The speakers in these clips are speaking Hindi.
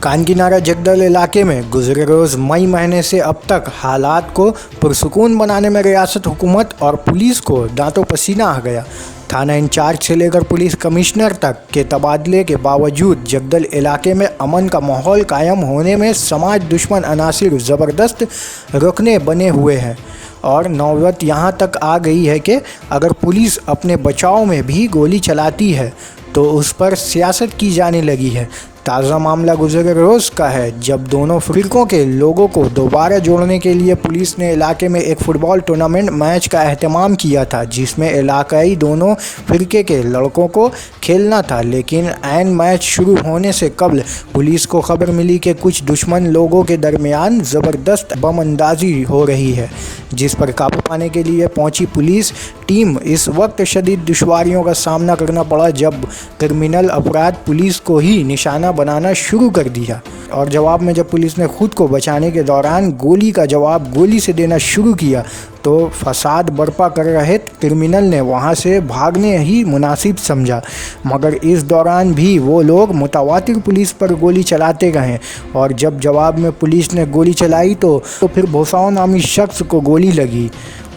कानकीनारा जगदल इलाके में गुज़रे रोज़ मई महीने से अब तक हालात को पुरसुकून बनाने में रियासत हुकूमत और पुलिस को दांतों पसीना आ गया। थाना इंचार्ज से लेकर पुलिस कमिश्नर तक के तबादले के बावजूद जगदल इलाके में अमन का माहौल कायम होने में समाज दुश्मन अनासिर ज़बरदस्त रुकने बने हुए हैं और नौबत यहाँ तक आ गई है कि अगर पुलिस अपने बचाव में भी गोली चलाती है तो उस पर सियासत की जाने लगी है। ताज़ा मामला गुज़रे रोज़ का है जब दोनों फ़िरक़ों के लोगों को दोबारा जोड़ने के लिए पुलिस ने इलाके में एक फ़ुटबॉल टूर्नामेंट मैच का अहतमाम किया था, जिसमें इलाकाई दोनों फ़िरक़े के लड़कों को खेलना था। लेकिन ऐन मैच शुरू होने से कबल पुलिस को खबर मिली कि कुछ दुश्मन लोगों के दरमियान ज़बरदस्त बमअंदाज़ी हो रही है, जिस पर काबू पाने के लिए पहुंची पुलिस टीम इस वक्त शदीद दुश्वारियों का सामना करना पड़ा जब क्रिमिनल अपराध पुलिस को ही निशाना बनाना शुरू कर दिया और जवाब में जब पुलिस ने खुद को बचाने के दौरान गोली का जवाब गोली से देना शुरू किया तो फसाद बर्पा कर रहे क्रिमिनल ने वहां से भागने ही मुनासिब समझा, मगर इस दौरान भी वो लोग मुतवातिर पुलिस पर गोली चलाते गए और जब जवाब में पुलिस ने गोली चलाई तो फिर भोसाओ नामी शख्स को गोली लगी।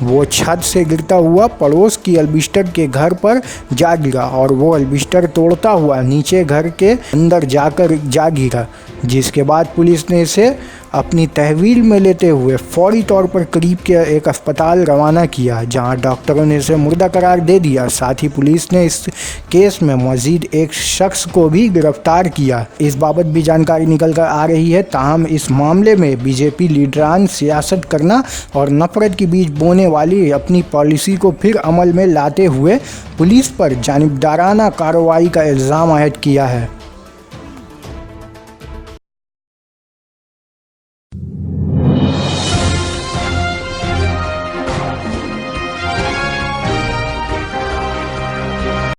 वो छत से गिरता हुआ पड़ोस की अलबिस्टर के घर पर जा गिरा और वो अलबिस्टर तोड़ता हुआ नीचे घर के अंदर जाकर जा गिरा, जिसके बाद पुलिस ने इसे अपनी तहवील में लेते हुए फौरी तौर पर करीब के एक अस्पताल रवाना किया, जहां डॉक्टरों ने इसे मुर्दा करार दे दिया। साथ ही पुलिस ने इस केस में मजीद एक शख्स को भी गिरफ्तार किया। इस बाबत भी जानकारी निकल कर आ रही है। ताहम इस मामले में बीजेपी लीडरान सियासत करना और नफरत के बीच बोने वाली अपनी पॉलिसी को फिर अमल में लाते हुए पुलिस पर जानिबदाराना कार्रवाई का इल्ज़ाम आयद किया है।